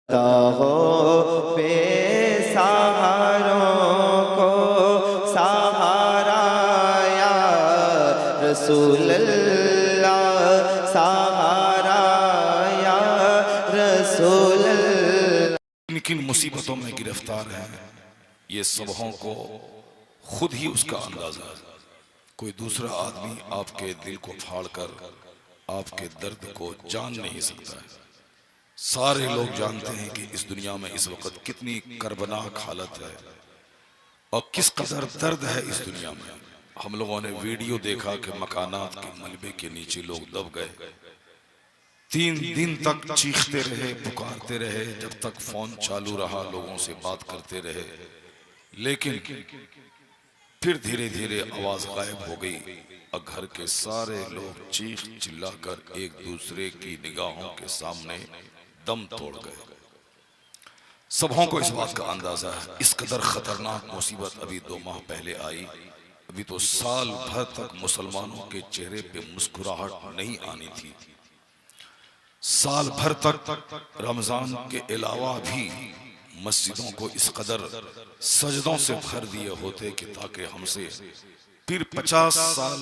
हो बेसहारों को सहारा या रसूल अल्लाह, सहारा या रसूल अल्लाह। किन किन मुसीबतों में गिरफ्तार हैं ये सबहों को खुद ही उसका अंदाजा है। कोई दूसरा आदमी आपके दिल को फाड़कर आपके दर्द को जान नहीं सकता है। सारे लोग जानते हैं कि इस दुनिया में इस वक्त कितनी कर्बनाक हालत है और किस कदर दर्द है इस दुनिया में। हम लोगों ने वीडियो देखा कि मकानात के मलबे के नीचे लोग दब गए, 3 दिन तक चीखते रहे, पुकारते रहे, जब तक फोन चालू रहा लोगों से बात करते रहे, लेकिन फिर धीरे धीरे आवाज गायब हो गई और घर के सारे लोग चीख चिल्लाकर एक दूसरे की निगाहों के सामने दम तोड़ गए। सबों को इस बात का अंदाजा है इस कदर खतरनाक मुसीबत अभी 2 माह पहले आई। अभी तो साल भर तक मुसलमानों के चेहरे पे मुस्कुराहट नहीं आनी थी। साल भर तक रमजान के अलावा भी मस्जिदों को इस कदर सजदों से भर दिए होते कि ताकि हमसे फिर 50 साल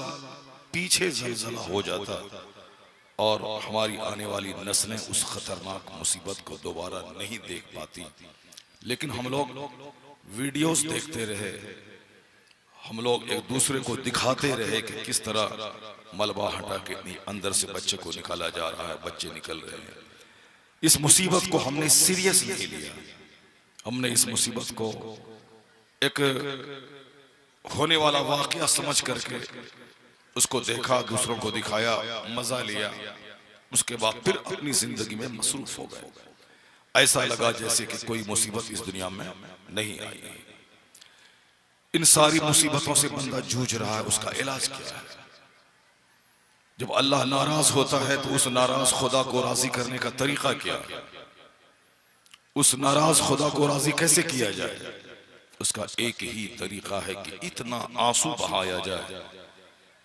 पीछे ज़लज़ला हो जाता और हमारी आने वाली नस्लें उस खतरनाक मुसीबत को दोबारा नहीं देख पाती। लेकिन हम लोग वीडियोस देखते रहे, हम लोग एक दूसरे को दिखाते रहे कि किस तरह मलबा हटा के अंदर से बच्चे को निकाला जा रहा है, बच्चे निकल रहे हैं। इस मुसीबत को हमने सीरियस नहीं लिया। हमने इस मुसीबत को एक होने वाला वाकया समझ करके उसको देखा, दूसरों को दिखाया, मजा लिया, उसके बाद फिर अपनी जिंदगी में मसरूफ हो गए। ऐसा लगा जैसे कि कोई मुसीबत इस दुनिया में नहीं आई। इन सारी मुसीबतों से बंदा जूझ रहा है, उसका इलाज क्या है? जब अल्लाह नाराज होता है तो उस नाराज खुदा को राजी करने का तरीका क्या है? उस नाराज खुदा को राजी कैसे किया जाए? उसका एक ही तरीका है कि इतना आंसू बहाया जाए,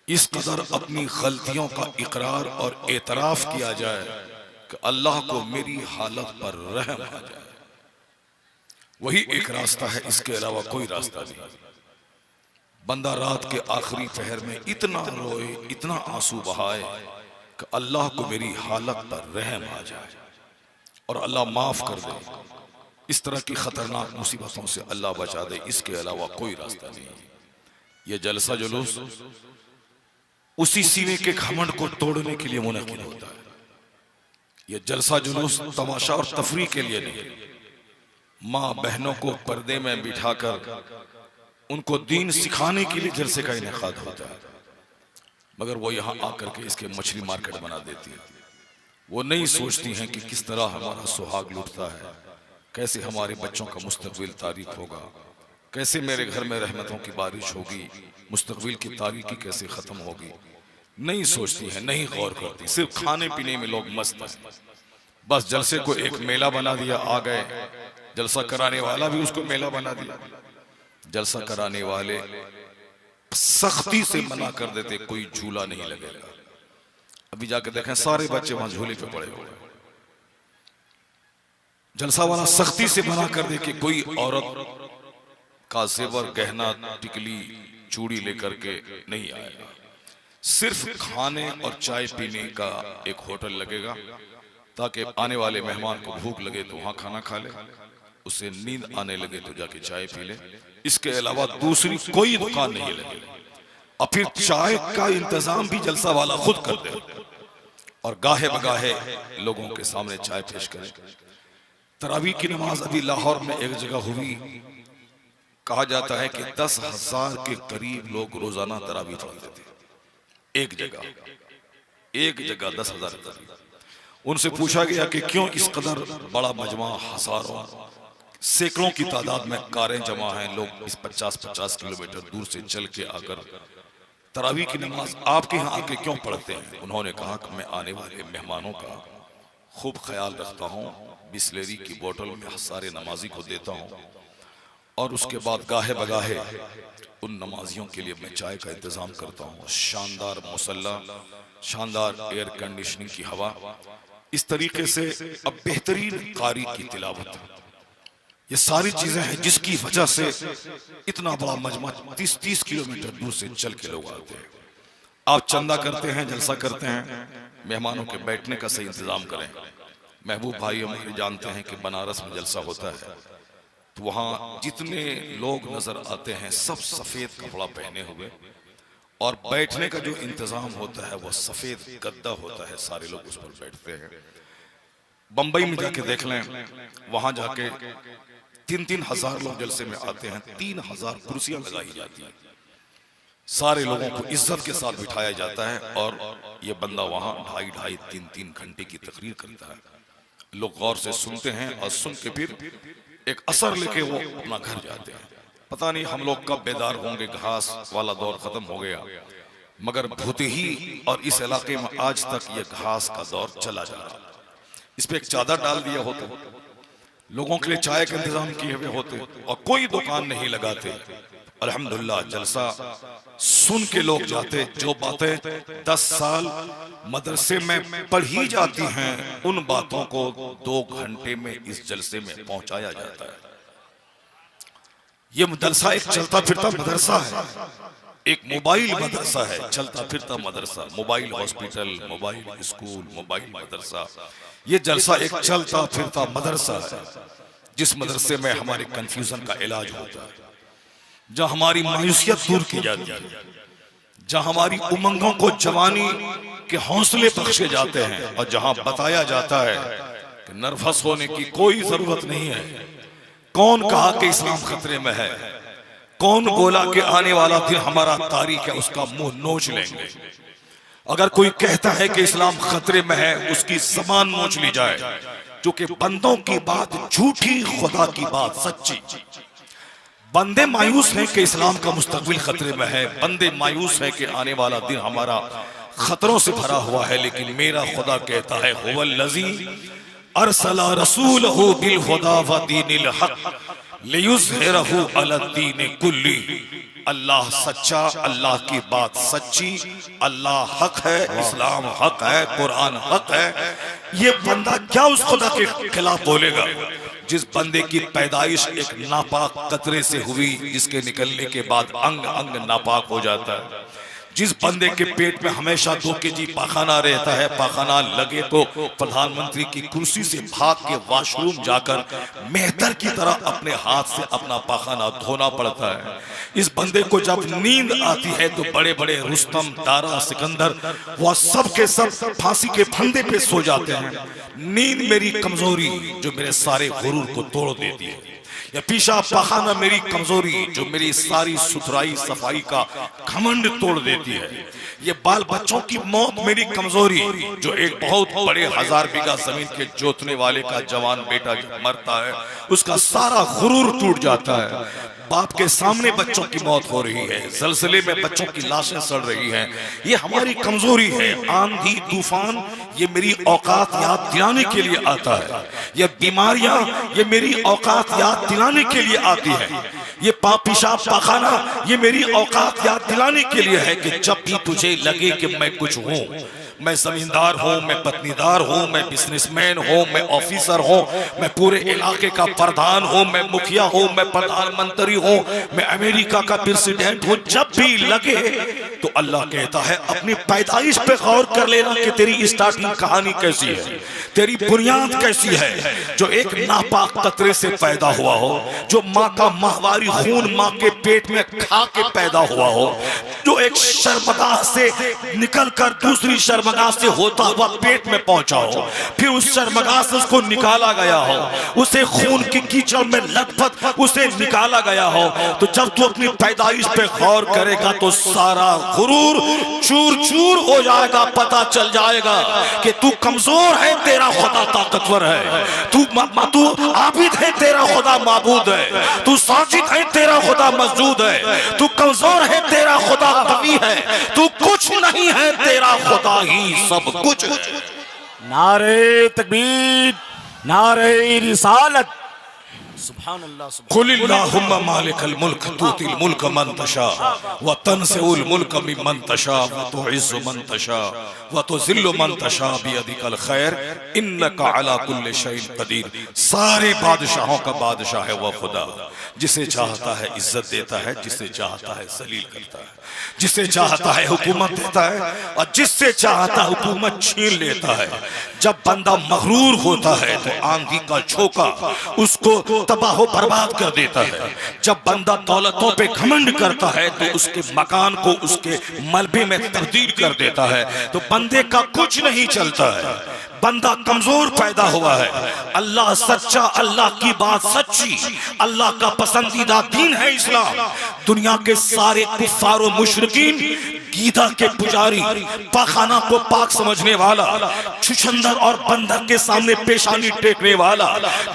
इस कदर अपनी गलतियों का इकरार और एतराफ किया जाए कि अल्लाह को मेरी हालत पर रहम आ जाए। वही एक रास्ता है, इसके अलावा कोई रास्ता नहीं। बंदा रात के आखिरी पहर में इतना रोए, इतना आंसू बहाए कि अल्लाह को मेरी हालत पर रहम आ जाए और अल्लाह माफ कर दे। इस तरह की खतरनाक मुसीबतों से अल्लाह बचा दे, इसके अलावा कोई रास्ता नहीं। ये जलसा जुलूस उसी सीने के घमंड को तोड़ने के लिए मुनक्किद होता है। ये जलसा जुलूस तमाशा और तफरीह के लिए नहीं। माँ बहनों को पर्दे में बिठाकर उनको दीन सिखाने के लिए जलसे का इनेकाद होता है, मगर वो यहाँ आकर के इसके मछली मार्केट बना देती है। वो नहीं सोचती हैं कि किस तरह हमारा सुहाग लुटता है, कैसे हमारे बच्चों का मुस्तकबिल तारीक होगा, कैसे मेरे घर में रहमतों की बारिश होगी, मुस्तकबिल की तारीकी कैसे खत्म होगी। नहीं सोचती है, नहीं गौर करती, सिर्फ खाने पीने में लोग मस्त हैं। बस जलसे को एक मेला बना दिया, आ गए, जलसा कराने वाला भी उसको मेला बना दिया। जलसा कराने वाले सख्ती से मना कर देते, कोई झूला नहीं लगेगा। अभी जाके देखें सारे बच्चे वहां झूले पे पड़े हुए। जलसा वाला सख्ती से मना कर दे कि कोई औरत का जेवर गहना टिकली चूड़ी लेकर के नहीं आएगा। सिर्फ खाने और चाय पीने का एक होटल लगेगा ताकि आने वाले मेहमान को भूख लगे तो वहां खाना खा ले, उसे नींद आने लगे तो जाके चाय पी ले। इसके अलावा दूसरी कोई दुकान नहीं लगेगी। और फिर चाय का इंतजाम भी जलसा वाला खुद कर दे और गाहे बगाहे लोगों के सामने चाय पेश करे। तरावी की नमाज अभी लाहौर में एक जगह हुई, कहा जाता है कि 10,000 के करीब लोग रोजाना तरावी पढ़ते थे। एक जगह 10,000 करीब। उनसे पूछा गया कि क्यों इस कदर बड़ा मजमा, हजारों सैकड़ों की तादाद में कारें जमा हैं, लोग इस 50-50 किलोमीटर दूर से चल के आकर तरावी की नमाज आपके यहाँ आके क्यों पढ़ते हैं? उन्होंने कहा कि मैं आने वाले मेहमानों का खूब ख्याल रखता हूँ, बिस्लेरी की बोतल में सारे नमाजी को देता हूँ और उसके बाद गाहे बगाहे उन नमाजियों के लिए मैं चाय का इंतजाम करता हूँ। शानदार मुसल्ला, शानदार एयर कंडीशनिंग की हवा, इस तरीके से अब बेहतरीन कारी की तिलावत, ये सारी चीजें हैं जिसकी वजह से इतना बड़ा मजमा 30-30 किलोमीटर दूर से चल के लोग आते हैं। आप चंदा करते हैं, जलसा करते हैं, मेहमानों के बैठने का सही इंतजाम करें। महबूब भाई हमारे जानते हैं कि बनारस में जलसा होता है तो वहाँ जितने लोग नजर आते हैं सब सफेद कपड़ा पहने हुए, और बैठने का जो इंतजाम होता है वह सफेद गद्दा होता है, सारे लोग उस पर बैठते हैं। बंबई में जाके देख लें, वहां जाके 3-3 हजार लोग जलसे में आते हैं, 3000 कुर्सियां लगाई जाती हैं, सारे लोगों को इज्जत के साथ बिठाया जाता है, और ये बंदा वहां 2.5-2.5, 3-3 घंटे की तकरीर करता है। लोग गौर से सुनते हैं और सुन के फिर एक असर लेके वो अपना घर जाते हैं। पता नहीं हम लोग कब बेदार होंगे, घास वाला दौर खत्म हो गया, मगर भूतही और इस इलाके में आज तक ये घास का दौर चला जा रहा। इस पे एक चादर डाल दिया होता, लोगों के लिए चाय का इंतजाम किए हुए होते, और कोई दुकान नहीं लगाते। अल्हम्दुलिल्लाह जलसा सुन के लोग जाते, जो बातें 10 साल मदरसे में पढ़ी जाती हैं उन बातों को 2 घंटे में इस जलसे में पहुंचाया जाता है। ये मदरसा एक चलता फिरता मदरसा है, एक मोबाइल मदरसा है, चलता फिरता मदरसा, mobile hospital, mobile school, mobile मदरसा। ये जलसा एक चलता फिरता मदरसा है, जिस मदरसे में हमारे कंफ्यूजन का इलाज होता है, जहां हमारी मायूसियत दूर की जाती है, जहां हमारी उमंगों को जवानी के हौसले बख्शे जाते हैं, और जहां बताया जाता है कि नर्वस होने की कोई जरूरत नहीं है। कौन कहा कि इस्लाम खतरे में है? कौन बोला कि आने वाला दिन हमारा तारीख है, उसका मुंह नोच लेंगे। अगर कोई कहता है कि इस्लाम खतरे में है, उसकी जबान नोच ली जाए, क्योंकि बंदों की बात झूठी, खुदा की बात सच्ची। बंदे मायूस हैं कि इस्लाम का मुस्तकबिल खतरे में है, बंदे मायूस हैं कि आने वाला दिन हमारा खतरों से भरा हुआ है, लेकिन मेरा खुदा कहता है हुवल्लज़ी अरसला रसूलहु बिल हुदा व दीनिल हक लियुज़हिरहु अला दीनि कुल्ली। अल्लाह सच्चा, अल्लाह की बात सच्ची, अल्लाह हक है, इस्लाम हक है, कुरान हक है। ये बंदा क्या उस खुदा के खिलाफ बोलेगा जिस बंदे की पैदाइश एक नापाक कतरे से हुई, जिसके निकलने के बाद अंग अंग नापाक हो जाता है, जिस बंदे के पेट में हमेशा 2 kg पाखाना रहता है, पाखाना लगे तो प्रधानमंत्री की कुर्सी से भाग के वॉशरूम जाकर मेहतर की तरह अपने हाथ से अपना पाखाना धोना पड़ता है। इस बंदे को जब नींद आती है तो बड़े बड़े रुस्तम, दारा, सिकंदर वह सब के सब फांसी के फंदे पे सो जाते हैं। नींद मेरी कमजोरी जो मेरे सारे गुरूर को तोड़ देती है, या पीछा पखाना मेरी कमजोरी जो मेरी सारी सुथराई सफाई का घमंड तोड़ देती है। ये बाल बच्चों की मौत मेरी कमजोरी जो एक बहुत बड़े 1000 बीघा जमीन के जोतने वाले का जवान बेटा जब मरता है उसका सारा गुरूर टूट जाता है। बाप के सामने बच्चों की मौत हो रही है, जलजले में बच्चों की लाशें सड़ रही हैं, ये हमारी कमजोरी है। आंधी तूफान ये मेरी औकात याद दिलाने के लिए आता है, ये बीमारियां ये मेरी औकात याद दिलाने के लिए आती है, ये पेशाब पाखाना ये मेरी औकात याद दिलाने के लिए है कि जब भी तुझे लगे कि मैं कुछ हूँ, मैं जमींदार हूँ, मैं पत्नीदार हूँ, मैं बिजनेसमैन हूँ, मैं ऑफिसर हूँ, मैं पूरे इलाके का प्रधान हूँ, मैं मुखिया हूँ, मैं प्रधानमंत्री हूँ, मैं अमेरिका का प्रेसिडेंट हूँ, जब भी लगे तो अल्लाह कहता है अपनी पैदाइश पे गौर कर लेना कि तेरी स्टार्टिंग कहानी कैसी है, तेरी बुनियाद कैसी है। जो एक नापाक कतरे से पैदा हुआ हो, जो माँ का माहवारी खून माँ के पेट में खा के पैदा हुआ हो, जो एक शर्मगाह से निकल कर दूसरी शर्मगाह से होता हुआ पेट में पहुंचा हो, फिर उस शर्मगाह से उसको निकाला गया हो, उसे खून की कीचड़ में लथपथ उसे निकाला गया हो, तो जब तू अपनी पैदाइश पे गौर करेगा तो सारा गुरूर चूर चूर हो जाएगा। पता चल जाएगा कि तू कमजोर है, तेरा खुदा ताकतवर है, तू आबिद है, तेरा खुदा माबूद है, तू साजिद है, तेरा खुदा मस्जूद है, तू कमजोर है, तेरा खुदा कवी है, तू कुछ नहीं है, तेरा खुदा ही सब कुछ है। नारे तकबीर, नारे रिसालत, सुभान अल्लाह सुभान कुलिल्लाहुम्मा मालिकल मुल्क तुतिल मुल्क मन तशा व तनज़िउल मुल्क मिम्मन तशा व तुइज़्ज़ु मन तशा व तुज़िल्लु मन तशा बियदिकल खैर इन्नका अला कुल्लि शैइन कदीर। सारे बादशाहों का बादशाह है वह खुदा, जिसे चाहता है इज्जत देता है, जिसे चाहता है जलील करता है, जिसे चाहता है हुकूमत देता है और जिससे चाहता है हुकूमत छीन लेता है। जब बंदा मगरूर होता है तो आंधी का झोंका उसको तबाह बर्बाद कर देता है। जब बंदा दौलतों पे घमंड करता है तो उसके मकान को उसके मलबे में तब्दील कर देता है। तो बंदे का कुछ नहीं चलता है, बंदा कमजोर पैदा हुआ है। अल्लाह सच्चा, अल्लाह की बात सच्ची, अल्लाह का पसंदीदा दीन है इस्लाम। दुनिया के सारे कुफ्फार और मुशरिकीन, गीधा के पुजारी, पाखाना को पाक समझने वाला, छुछंदर और बंदर के सामने पेशानी टेकने वाला,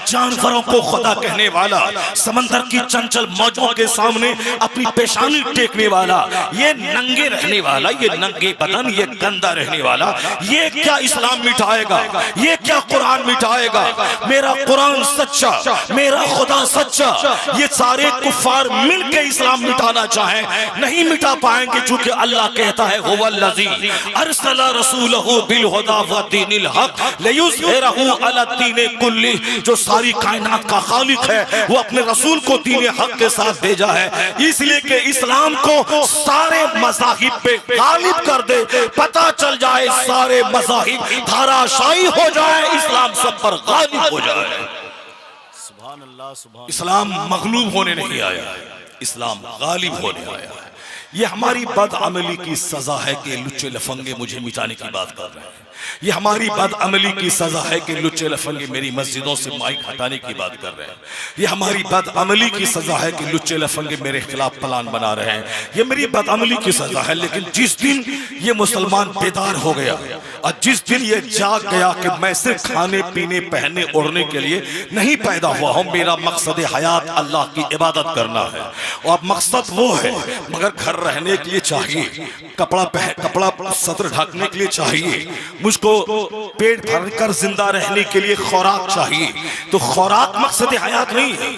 जानवरों को खुदा कहने वाला, समंदर की चंचल मौजों के सामने अपनी पेशानी टेकने वाला, ये नंगे रहने वाला, ये नंगे बदन, ये गंदा रहने वाला, ये क्या इस्लाम मिटाएगा? ये क्या कुरान मिटाएगा? मेरा कुरान सच्चा, मेरा खुदा सच्चा। ये सारे कुफ्फार मिलके इस्लाम मिटाना चाहें, नहीं मिटा पाएंगे, क्योंकि अल्लाह कहता है हुवल्लज़ी अरसला रसूलहू बिल हुदा व दीनिल हक लियुज़हिरहू अला दीनि कुल्ली। जो सारी कायनात का खालिक है वो अपने रसूल को दीन हक के साथ भेजा है, इसलिए कि इस्लाम को सारे मज़ाहिब पे गालिब कर दे, पता चल जाए सारे मज़ाहिब धाराशायी हो जाए, इस्लाम सब पर गालिब हो जाए। सुभान अल्लाह सुभान। इस्लाम मगलूब होने नहीं आया, इस्लाम गालिब होने आया है। ये हमारी बदअमली की सजा है कि लुच्चे लफंगे मुझे मिटाने की बात कर रहे हैं। ये हमारी बदअमली की सजा है कि लुच्चे लफंगे मेरी मस्जिदों से माइक हटाने की बात कर रहे हैं। ये हमारी बदअमली की सजा है कि लुच्चे लफंगे मेरे खिलाफ प्लान बना रहे हैं। ये मेरी बदअमली की सजा है। लेकिन जिस दिन ये मुसलमान बेदार हो गया और जिस दिन ये जाग गया कि मैं सिर्फ खाने पीने पहनने ओढ़ने के लिए नहीं पैदा हुआ हूं, मेरा मकसद हयात अल्लाह की इबादत करना है, और मकसद वो है, मगर घर रहने के लिए चाहिए, कपड़ा सतर ढकने के लिए चाहिए, मुझको पेट भरकर जिंदा रहने के लिए खुराक चाहिए। तो खुराक मकसद हयात नहीं है,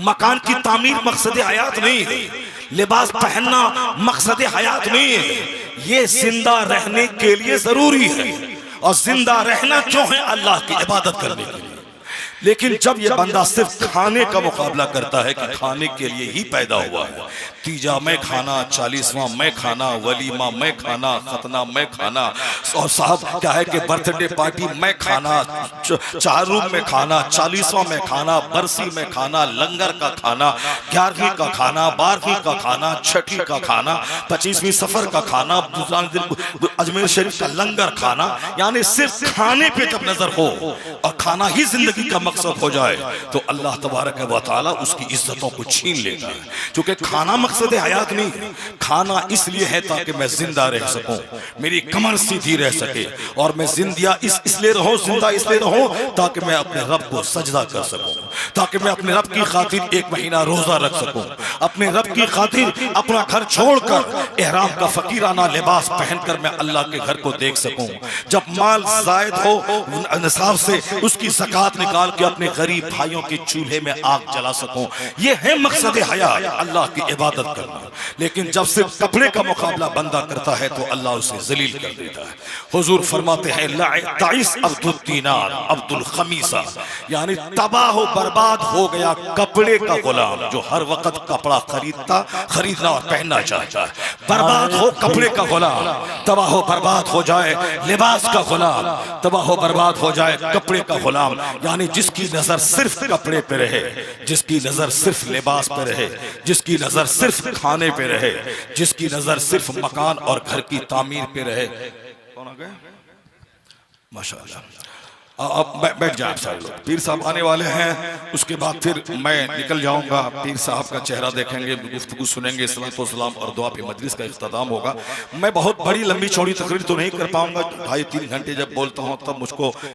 मकान की तामीर मकसद हयात नहीं है, लिबास पहनना मकसद हयात नहीं है। ये जिंदा रहने के लिए जरूरी है, और जिंदा रहना क्यों है? अल्लाह की इबादत करने के लिए। लेकिन जब ये बंदा सिर्फ खाने का मुकाबला करता है कि खाने के लिए ही पैदा हुआ है, तीजा मैं खाना, 40वां मैं खाना, वलीमा मैं खाना, खतना मैं खाना, और साहब क्या है कि बर्थडे पार्टी मैं खाना, चारूम में खाना, 40वां में खाना, बरसी में खाना, लंगर का खाना, 11वीं का खाना, 12वीं का खाना, 6ठी का खाना, 25वीं सफर का खाना, अजमेर शरीफ का लंगर खाना। यानी सिर्फ खाने पे जब नजर हो और खाना ही जिंदगी का मकसद हो जाए तो अल्लाह तबारक व तआला उसकी इज्जतों को छीन लेता है। क्योंकि खाना मकसद हयात नहीं है, खाना इसलिए है ताकि मैं जिंदा रह सकूं, मेरी कमर सीधी रह सके, और मैं जिंदा इसलिए रहूं, जिंदा इसलिए रहूं ताकि मैं अपने रब को सजदा कर सकूं, ताकि मैं अपने रब की खातिर 1 महीना रोजा रख सकूं, अपने रब की खातिर अपना घर छोड़कर एहराम का फकीराना लिबास पहनकर मैं अल्लाह के घर को देख सकूं। जब माल जायद हो निसाब से उसकी ज़कात निकाल के अपने गरीब भाइयों के चूल्हे में आग जला सकूं, ये है मकसद हयात, अल्लाह की इबादत करना। लेकिन जब सिर्फ कपड़े का मुकाबला बंदा करता है तो अल्लाह उसे जलील कर देता है। हुजूर फरमाते हैं लाइस अब्दुल दीनार अब्दुल खमीसा, यानी तबाह बर्बाद हो गया कपड़े का गुलाम जो हर वक्त कपड़ा खरीदना और पहनना चाहता है। बर्बाद हो कपड़े का गुलाम, तबाह बर्बाद हो जाए लिबास का गुलाम, तबाह बर्बाद हो जाए कपड़े का गुलाम। यानी जिसकी नजर सिर्फ कपड़े पे रहे, जिसकी नजर सिर्फ लिबास पे रहे, जिसकी नजर सिर्फ खाने पे रहे, जिसकी नजर सिर्फ मकान और घर की तामीर पे रहे। कौन आ गए? माशाअल्लाह। अब बैठ जाए सारे लोग, पीर साहब आने वाले हैं, उसके बाद फिर मैं निकल जाऊंगा। पीर साहब का चेहरा देखेंगे, गुफ्तगू सुनेंगे, सलातो सलाम और दुआ पे मजलिस का इख्तिताम होगा। मैं बहुत बड़ी लंबी चौड़ी तकरीर तो नहीं कर पाऊंगा, 2.5-3 घंटे जब बोलता हूँ तब मुझको